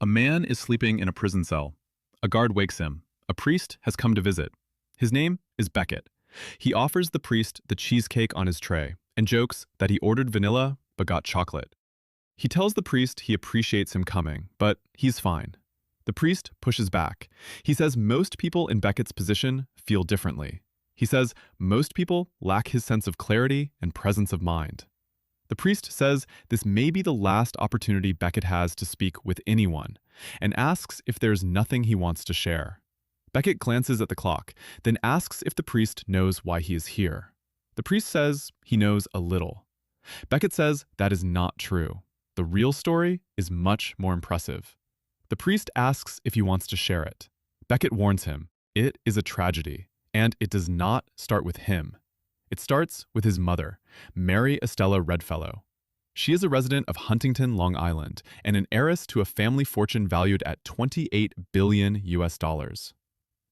A man is sleeping in a prison cell. A guard wakes him. A priest has come to visit. His name is Becket. He offers the priest the cheesecake on his tray and jokes that he ordered vanilla but got chocolate. He tells the priest he appreciates him coming, but he's fine. The priest pushes back. He says most people in Becket's position feel differently. He says most people lack his sense of clarity and presence of mind. The priest says this may be the last opportunity Becket has to speak with anyone, and asks if there's nothing he wants to share. Becket glances at the clock, then asks if the priest knows why he is here. The priest says he knows a little. Becket says that is not true. The real story is much more impressive. The priest asks if he wants to share it. Becket warns him, it is a tragedy, and it does not start with him. It starts with his mother, Mary Estella Redfellow. She is a resident of Huntington, Long Island, and an heiress to a family fortune valued at $28 billion.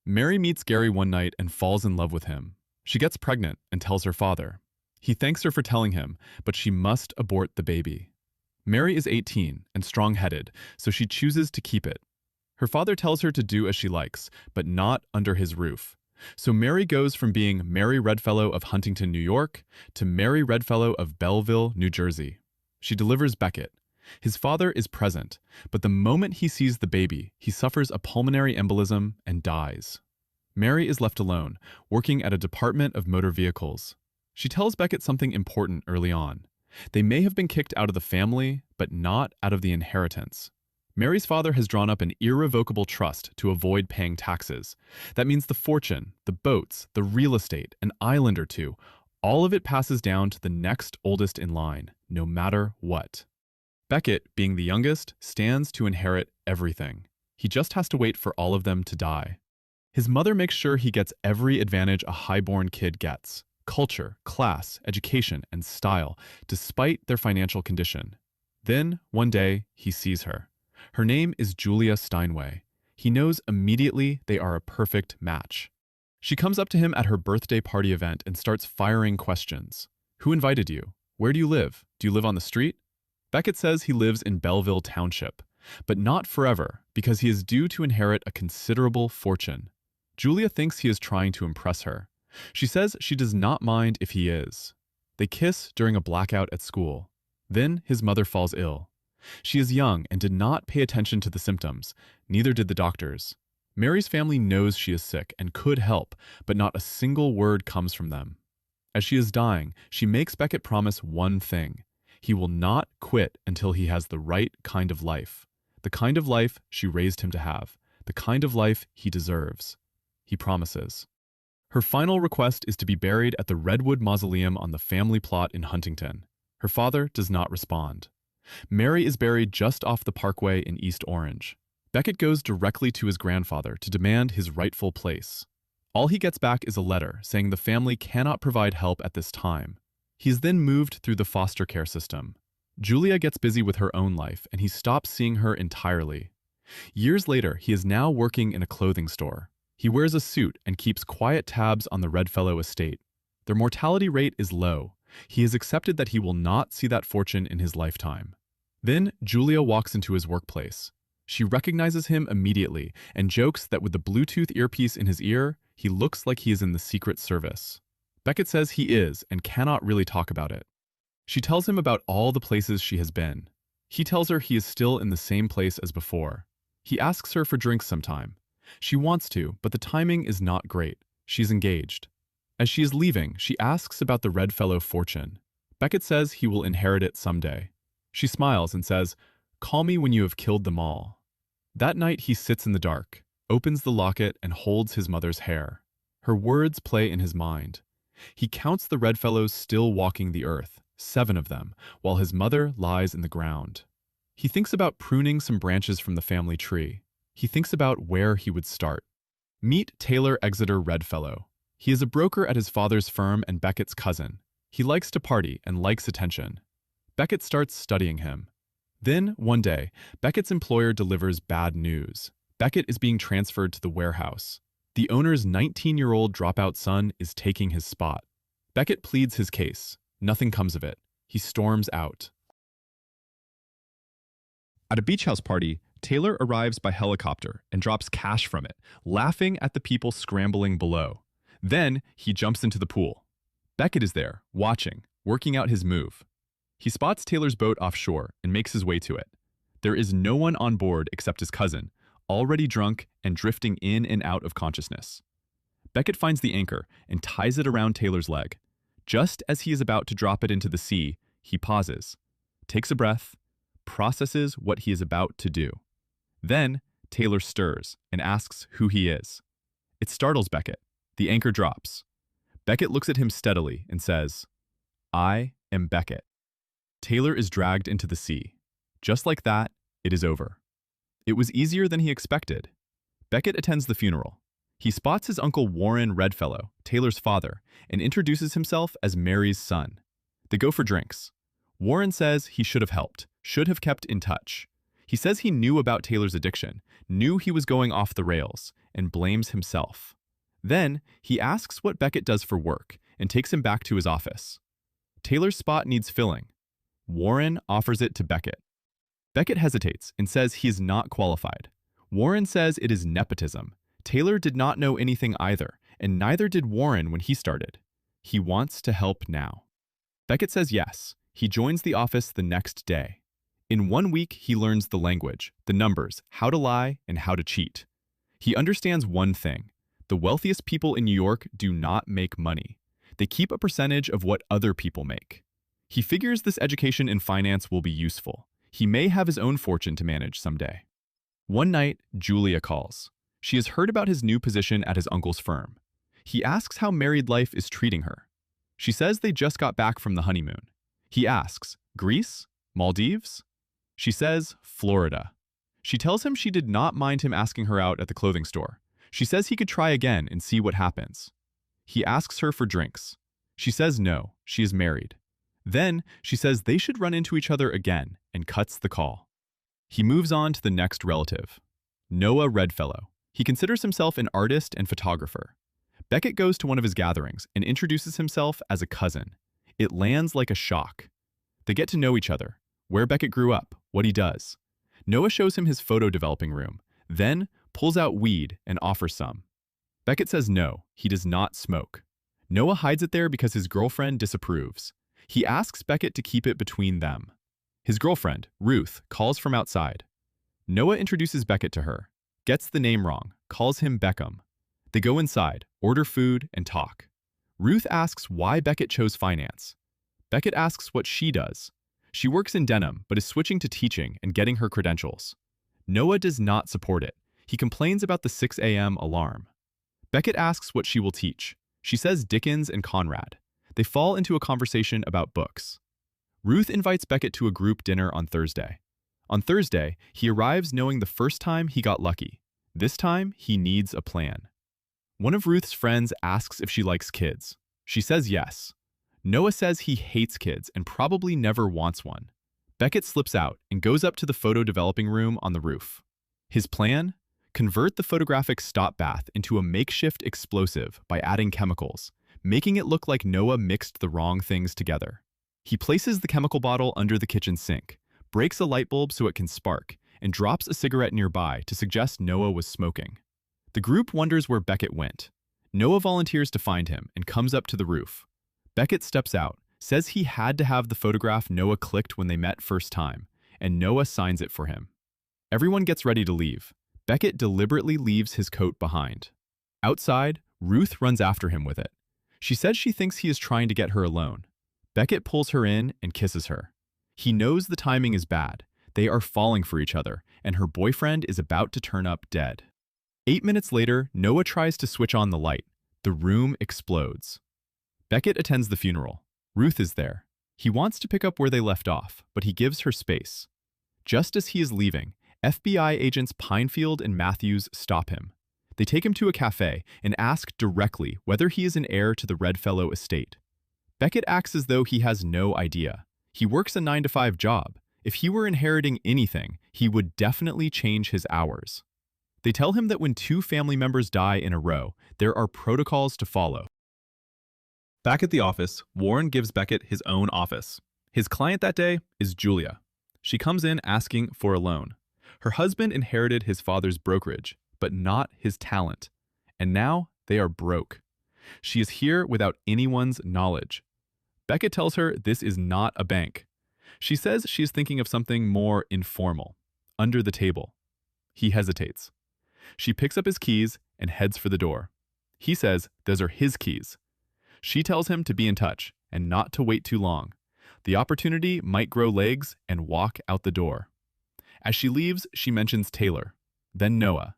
Mary meets Gary one night and falls in love with him. She gets pregnant and tells her father. He thanks her for telling him, but she must abort the baby. Mary is 18 and strong-headed, so she chooses to keep it. Her father tells her to do as she likes, but not under his roof. So Mary goes from being Mary Redfellow of Huntington, New York, to Mary Redfellow of Belleville, New Jersey. She delivers Becket. His father is present, but the moment he sees the baby, he suffers a pulmonary embolism and dies. Mary is left alone, working at a department of motor vehicles. She tells Becket something important early on. They may have been kicked out of the family, but not out of the inheritance. Mary's father has drawn up an irrevocable trust to avoid paying taxes. That means the fortune, the boats, the real estate, an island or two, all of it passes down to the next oldest in line, no matter what. Becket, being the youngest, stands to inherit everything. He just has to wait for all of them to die. His mother makes sure he gets every advantage a highborn kid gets: culture, class, education, and style, despite their financial condition. Then, one day, he sees her. Her name is Julia Steinway. He knows immediately they are a perfect match. She comes up to him at her birthday party event and starts firing questions. Who invited you? Where do you live? Do you live on the street? Becket says he lives in Belleville Township, but not forever because he is due to inherit a considerable fortune. Julia thinks he is trying to impress her. She says she does not mind if he is. They kiss during a blackout at school. Then his mother falls ill. She is young and did not pay attention to the symptoms, neither did the doctors. Mary's family knows she is sick and could help, but not a single word comes from them. As she is dying, she makes Becket promise one thing. He will not quit until he has the right kind of life. The kind of life she raised him to have. The kind of life he deserves. He promises. Her final request is to be buried at the Redwood Mausoleum on the family plot in Huntington. Her father does not respond. Mary is buried just off the parkway in East Orange. Becket goes directly to his grandfather to demand his rightful place. All he gets back is a letter saying the family cannot provide help at this time. He is then moved through the foster care system. Julia gets busy with her own life, and he stops seeing her entirely. Years later, he is now working in a clothing store. He wears a suit and keeps quiet tabs on the Redfellow estate. Their mortality rate is low. He has accepted that he will not see that fortune in his lifetime. Then Julia walks into his workplace. She recognizes him immediately and jokes that with the Bluetooth earpiece in his ear, he looks like he is in the Secret Service. Becket says he is and cannot really talk about it. She tells him about all the places she has been. He tells her he is still in the same place as before. He asks her for drinks sometime. She wants to, but the timing is not great. She's engaged. As she is leaving, she asks about the Redfellow fortune. Becket says he will inherit it someday. She smiles and says, "Call me when you have killed them all." That night he sits in the dark, opens the locket, and holds his mother's hair. Her words play in his mind. He counts the Redfellows still walking the earth, 7 of them, while his mother lies in the ground. He thinks about pruning some branches from the family tree. He thinks about where he would start. Meet Taylor Exeter Redfellow. He is a broker at his father's firm and Becket's cousin. He likes to party and likes attention. Becket starts studying him. Then, one day, Becket's employer delivers bad news. Becket is being transferred to the warehouse. The owner's 19-year-old dropout son is taking his spot. Becket pleads his case. Nothing comes of it. He storms out. At a beach house party, Taylor arrives by helicopter and drops cash from it, laughing at the people scrambling below. Then he jumps into the pool. Becket is there, watching, working out his move. He spots Taylor's boat offshore and makes his way to it. There is no one on board except his cousin, already drunk and drifting in and out of consciousness. Becket finds the anchor and ties it around Taylor's leg. Just as he is about to drop it into the sea, he pauses, takes a breath, processes what he is about to do. Then, Taylor stirs and asks who he is. It startles Becket. The anchor drops. Becket looks at him steadily and says, "I am Becket." Taylor is dragged into the sea. Just like that, it is over. It was easier than he expected. Becket attends the funeral. He spots his uncle Warren Redfellow, Taylor's father, and introduces himself as Mary's son. They go for drinks. Warren says he should have helped, should have kept in touch. He says he knew about Taylor's addiction, knew he was going off the rails, and blames himself. Then, he asks what Becket does for work and takes him back to his office. Taylor's spot needs filling. Warren offers it to Becket. Becket hesitates and says he is not qualified. Warren says it is nepotism. Taylor did not know anything either, and neither did Warren when he started. He wants to help now. Becket says yes. He joins the office the next day. In 1 week, he learns the language, the numbers, how to lie, and how to cheat. He understands one thing. The wealthiest people in New York do not make money. They keep a percentage of what other people make. He figures this education in finance will be useful. He may have his own fortune to manage someday. One night, Julia calls. She has heard about his new position at his uncle's firm. He asks how married life is treating her. She says they just got back from the honeymoon. He asks, Greece? Maldives? She says, Florida. She tells him she did not mind him asking her out at the clothing store. She says he could try again and see what happens. He asks her for drinks. She says no, she is married. Then, she says they should run into each other again and cuts the call. He moves on to the next relative, Noah Redfellow. He considers himself an artist and photographer. Becket goes to one of his gatherings and introduces himself as a cousin. It lands like a shock. They get to know each other, where Becket grew up, what he does. Noah shows him his photo developing room, then pulls out weed and offers some. Becket says no, he does not smoke. Noah hides it there because his girlfriend disapproves. He asks Becket to keep it between them. His girlfriend, Ruth, calls from outside. Noah introduces Becket to her, gets the name wrong, calls him Beckham. They go inside, order food, and talk. Ruth asks why Becket chose finance. Becket asks what she does. She works in denim, but is switching to teaching and getting her credentials. Noah does not support it. He complains about the 6 a.m. alarm. Becket asks what she will teach. She says Dickens and Conrad. They fall into a conversation about books. Ruth invites Becket to a group dinner on Thursday. On Thursday, he arrives knowing the first time he got lucky. This time, he needs a plan. One of Ruth's friends asks if she likes kids. She says yes. Noah says he hates kids and probably never wants one. Becket slips out and goes up to the photo developing room on the roof. His plan? Convert the photographic stop bath into a makeshift explosive by adding chemicals, making it look like Noah mixed the wrong things together. He places the chemical bottle under the kitchen sink, breaks a light bulb so it can spark, and drops a cigarette nearby to suggest Noah was smoking. The group wonders where Becket went. Noah volunteers to find him and comes up to the roof. Becket steps out, says he had to have the photograph Noah clicked when they met first time, and Noah signs it for him. Everyone gets ready to leave. Becket deliberately leaves his coat behind. Outside, Ruth runs after him with it. She says she thinks he is trying to get her alone. Becket pulls her in and kisses her. He knows the timing is bad. They are falling for each other, and her boyfriend is about to turn up dead. 8 minutes later, Noah tries to switch on the light. The room explodes. Becket attends the funeral. Ruth is there. He wants to pick up where they left off, but he gives her space. Just as he is leaving, FBI agents Pinefield and Matthews stop him. They take him to a cafe and ask directly whether he is an heir to the Redfellow estate. Becket acts as though he has no idea. He works a 9-to-5 job. If he were inheriting anything, he would definitely change his hours. They tell him that when 2 family members die in a row, there are protocols to follow. Back at the office, Warren gives Becket his own office. His client that day is Julia. She comes in asking for a loan. Her husband inherited his father's brokerage, but not his talent. And now they are broke. She is here without anyone's knowledge. Becket tells her this is not a bank. She says she is thinking of something more informal, under the table. He hesitates. She picks up his keys and heads for the door. He says those are his keys. She tells him to be in touch and not to wait too long. The opportunity might grow legs and walk out the door. As she leaves, she mentions Taylor, then Noah.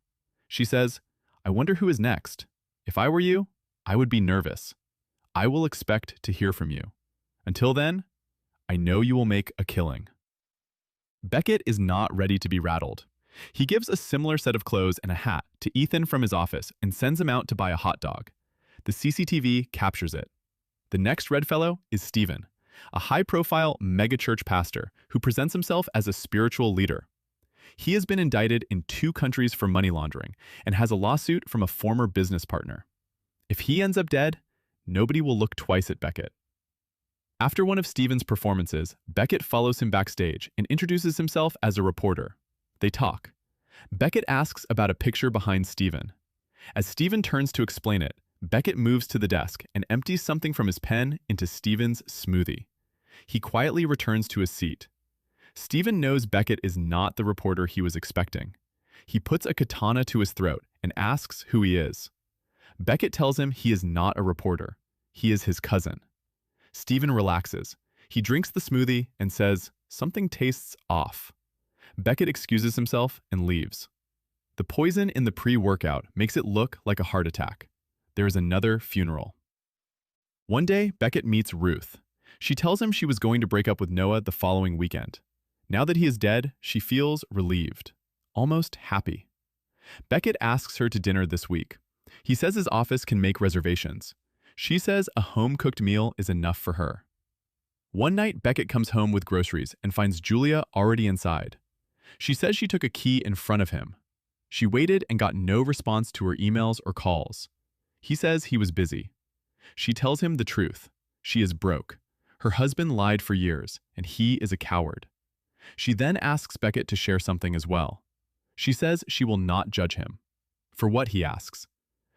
She says, I wonder who is next. If I were you, I would be nervous. I will expect to hear from you. Until then, I know you will make a killing. Becket is not ready to be rattled. He gives a similar set of clothes and a hat to Ethan from his office and sends him out to buy a hot dog. The CCTV captures it. The next Redfellow is Stephen, a high-profile megachurch pastor who presents himself as a spiritual leader. He has been indicted in 2 countries for money laundering and has a lawsuit from a former business partner. If he ends up dead, nobody will look twice at Becket. After one of Stephen's performances, Becket follows him backstage and introduces himself as a reporter. They talk. Becket asks about a picture behind Stephen. As Stephen turns to explain it, Becket moves to the desk and empties something from his pen into Stephen's smoothie. He quietly returns to his seat. Stephen knows Becket is not the reporter he was expecting. He puts a katana to his throat and asks who he is. Becket tells him he is not a reporter. He is his cousin. Stephen relaxes. He drinks the smoothie and says, something tastes off. Becket excuses himself and leaves. The poison in the pre-workout makes it look like a heart attack. There is another funeral. One day, Becket meets Ruth. She tells him she was going to break up with Noah the following weekend. Now that he is dead, she feels relieved, almost happy. Becket asks her to dinner this week. He says his office can make reservations. She says a home-cooked meal is enough for her. One night, Becket comes home with groceries and finds Julia already inside. She says she took a key in front of him. She waited and got no response to her emails or calls. He says he was busy. She tells him the truth. She is broke. Her husband lied for years, and he is a coward. She then asks Becket to share something as well. She says she will not judge him. For what, he asks.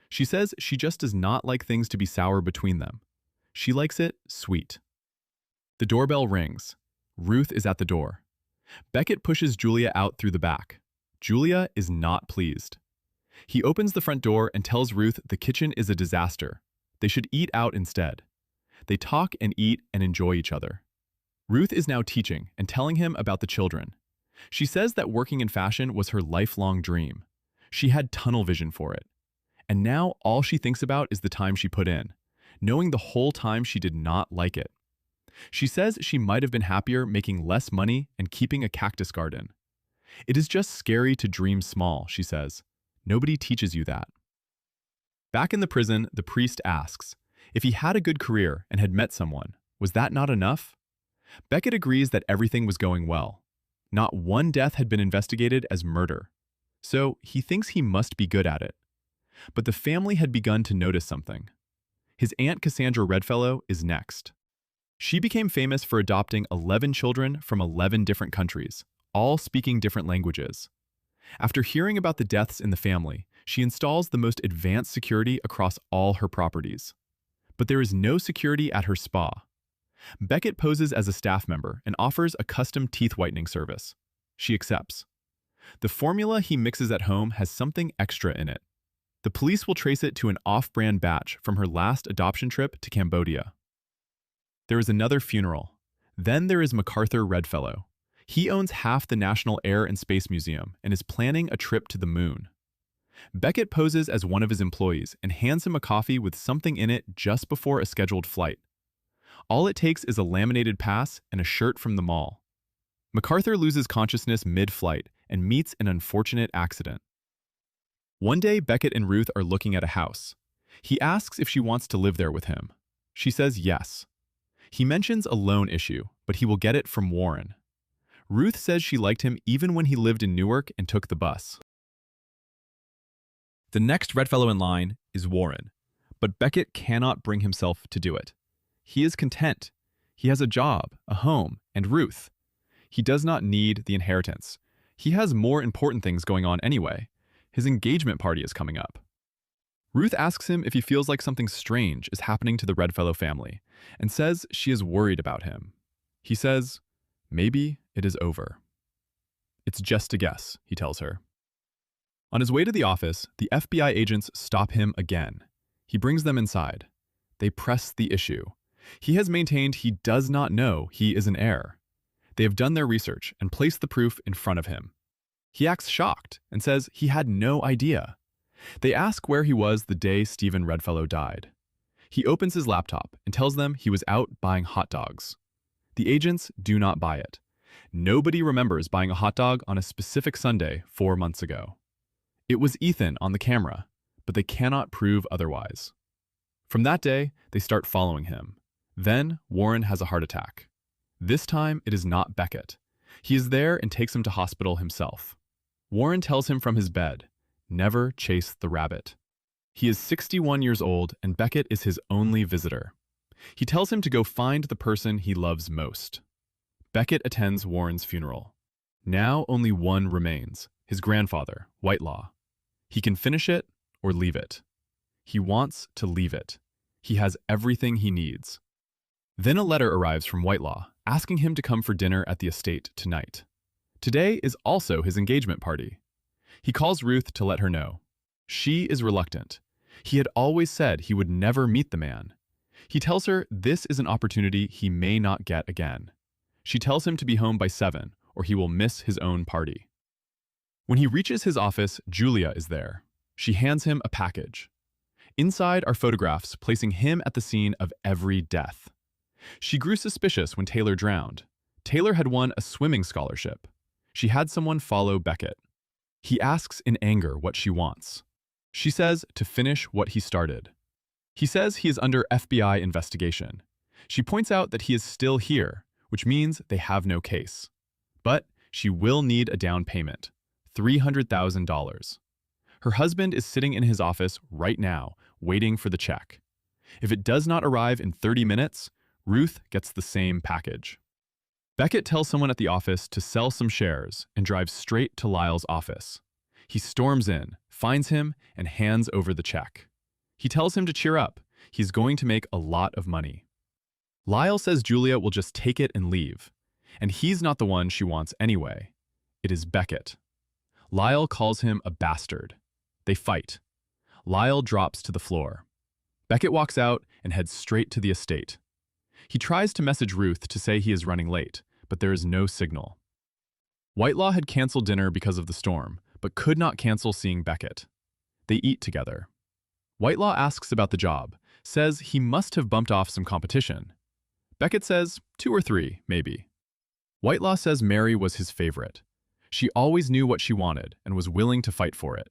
She says she just does not like things to be sour between them. She likes it sweet. The doorbell rings. Ruth is at the door. Becket pushes Julia out through the back. Julia is not pleased. He opens the front door and tells Ruth the kitchen is a disaster. They should eat out instead. They talk and eat and enjoy each other. Ruth is now teaching and telling him about the children. She says that working in fashion was her lifelong dream. She had tunnel vision for it. And now all she thinks about is the time she put in, knowing the whole time she did not like it. She says she might have been happier making less money and keeping a cactus garden. It is just scary to dream small, she says. Nobody teaches you that. Back in the prison, the priest asks, if he had a good career and had met someone, was that not enough? Becket agrees that everything was going well. Not one death had been investigated as murder. So he thinks he must be good at it. But the family had begun to notice something. His aunt Cassandra Redfellow is next. She became famous for adopting 11 children from 11 different countries, all speaking different languages. After hearing about the deaths in the family, she installs the most advanced security across all her properties. But there is no security at her spa. Becket poses as a staff member and offers a custom teeth whitening service. She accepts. The formula he mixes at home has something extra in it. The police will trace it to an off-brand batch from her last adoption trip to Cambodia. There is another funeral. Then there is MacArthur Redfellow. He owns half the National Air and Space Museum and is planning a trip to the moon. Becket poses as one of his employees and hands him a coffee with something in it just before a scheduled flight. All it takes is a laminated pass and a shirt from the mall. MacArthur loses consciousness mid-flight and meets an unfortunate accident. One day, Becket and Ruth are looking at a house. He asks if she wants to live there with him. She says yes. He mentions a loan issue, but he will get it from Warren. Ruth says she liked him even when he lived in Newark and took the bus. The next Redfellow in line is Warren, but Becket cannot bring himself to do it. He is content. He has a job, a home, and Ruth. He does not need the inheritance. He has more important things going on anyway. His engagement party is coming up. Ruth asks him if he feels like something strange is happening to the Redfellow family and says she is worried about him. He says, maybe it is over. It's just a guess, he tells her. On his way to the office, the FBI agents stop him again. He brings them inside. They press the issue. He has maintained he does not know he is an heir. They have done their research and placed the proof in front of him. He acts shocked and says he had no idea. They ask where he was the day Stephen Redfellow died. He opens his laptop and tells them he was out buying hot dogs. The agents do not buy it. Nobody remembers buying a hot dog on a specific Sunday 4 months ago. It was Ethan on the camera, but they cannot prove otherwise. From that day, they start following him. Then, Warren has a heart attack. This time, it is not Becket. He is there and takes him to hospital himself. Warren tells him from his bed, never chase the rabbit. He is 61 years old and Becket is his only visitor. He tells him to go find the person he loves most. Becket attends Warren's funeral. Now only one remains, his grandfather, Whitelaw. He can finish it or leave it. He wants to leave it. He has everything he needs. Then a letter arrives from Whitelaw, asking him to come for dinner at the estate tonight. Today is also his engagement party. He calls Ruth to let her know. She is reluctant. He had always said he would never meet the man. He tells her this is an opportunity he may not get again. She tells him to be home by 7, or he will miss his own party. When he reaches his office, Julia is there. She hands him a package. Inside are photographs placing him at the scene of every death. She grew suspicious when Taylor drowned. Taylor had won a swimming scholarship. She had someone follow Becket. He asks in anger what she wants. She says to finish what he started. He says he is under FBI investigation. She points out that he is still here, which means they have no case. But she will need a down payment, $300,000. Her husband is sitting in his office right now, waiting for the check. If it does not arrive in 30 minutes, Ruth gets the same package. Becket tells someone at the office to sell some shares and drives straight to Lyle's office. He storms in, finds him, and hands over the check. He tells him to cheer up. He's going to make a lot of money. Lyle says Julia will just take it and leave. And he's not the one she wants anyway. It is Becket. Lyle calls him a bastard. They fight. Lyle drops to the floor. Becket walks out and heads straight to the estate. He tries to message Ruth to say he is running late, but there is no signal. Whitelaw had canceled dinner because of the storm, but could not cancel seeing Becket. They eat together. Whitelaw asks about the job, says he must have bumped off some competition. Becket says 2 or 3, maybe. Whitelaw says Mary was his favorite. She always knew what she wanted and was willing to fight for it.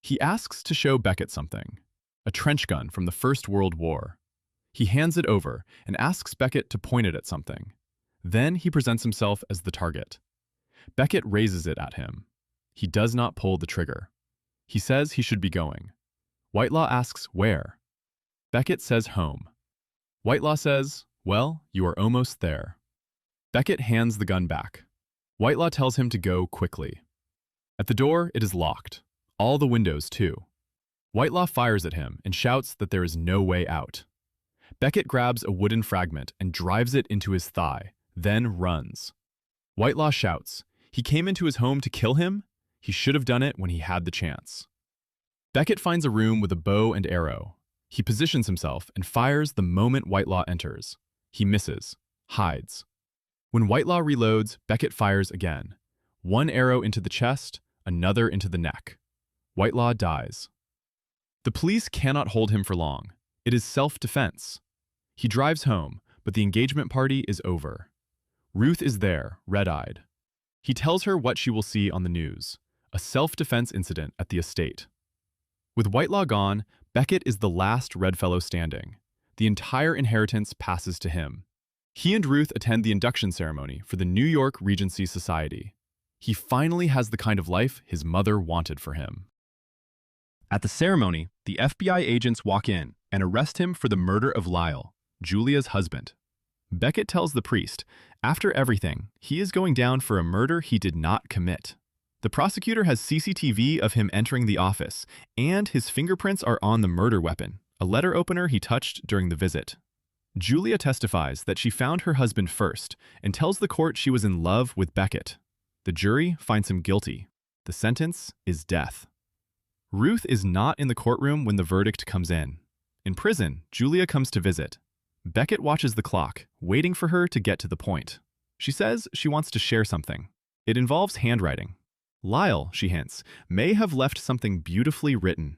He asks to show Becket something, a trench gun from the First World War. He hands it over and asks Becket to point it at something. Then he presents himself as the target. Becket raises it at him. He does not pull the trigger. He says he should be going. Whitelaw asks where. Becket says home. Whitelaw says, well, you are almost there. Becket hands the gun back. Whitelaw tells him to go quickly. At the door, it is locked. All the windows, too. Whitelaw fires at him and shouts that there is no way out. Becket grabs a wooden fragment and drives it into his thigh, then runs. Whitelaw shouts, he came into his home to kill him? He should have done it when he had the chance. Becket finds a room with a bow and arrow. He positions himself and fires the moment Whitelaw enters. He misses, hides. When Whitelaw reloads, Becket fires again. One arrow into the chest, another into the neck. Whitelaw dies. The police cannot hold him for long. It is self-defense. He drives home, but the engagement party is over. Ruth is there, red-eyed. He tells her what she will see on the news, a self-defense incident at the estate. With Whitelaw gone, Becket is the last Redfellow standing. The entire inheritance passes to him. He and Ruth attend the induction ceremony for the New York Regency Society. He finally has the kind of life his mother wanted for him. At the ceremony, the FBI agents walk in and arrest him for the murder of Lyle, Julia's husband. Becket tells the priest, after everything, he is going down for a murder he did not commit. The prosecutor has CCTV of him entering the office, and his fingerprints are on the murder weapon, a letter opener he touched during the visit. Julia testifies that she found her husband first and tells the court she was in love with Becket. The jury finds him guilty. The sentence is death. Ruth is not in the courtroom when the verdict comes in. In prison, Julia comes to visit. Becket watches the clock, waiting for her to get to the point. She says she wants to share something. It involves handwriting. Lyle, she hints, may have left something beautifully written.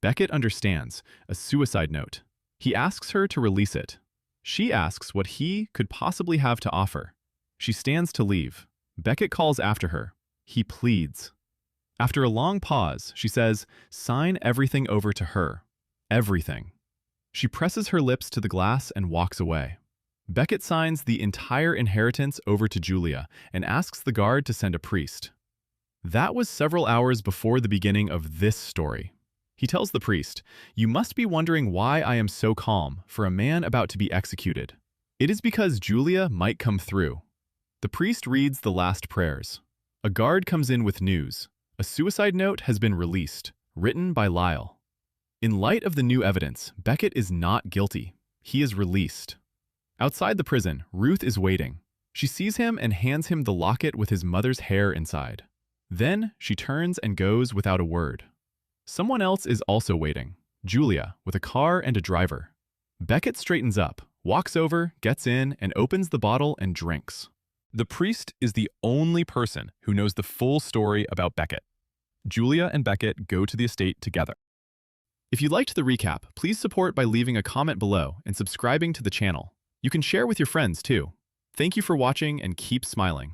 Becket understands, a suicide note. He asks her to release it. She asks what he could possibly have to offer. She stands to leave. Becket calls after her. He pleads. After a long pause, she says, "Sign everything over to her. Everything." She presses her lips to the glass and walks away. Becket signs the entire inheritance over to Julia and asks the guard to send a priest. That was several hours before the beginning of this story. He tells the priest, "You must be wondering why I am so calm for a man about to be executed. It is because Julia might come through." The priest reads the last prayers. A guard comes in with news. A suicide note has been released, written by Lyle. In light of the new evidence, Becket is not guilty. He is released. Outside the prison, Ruth is waiting. She sees him and hands him the locket with his mother's hair inside. Then she turns and goes without a word. Someone else is also waiting, Julia, with a car and a driver. Becket straightens up, walks over, gets in, and opens the bottle and drinks. The priest is the only person who knows the full story about Becket. Julia and Becket go to the estate together. If you liked the recap, please support by leaving a comment below and subscribing to the channel. You can share with your friends too. Thank you for watching and keep smiling.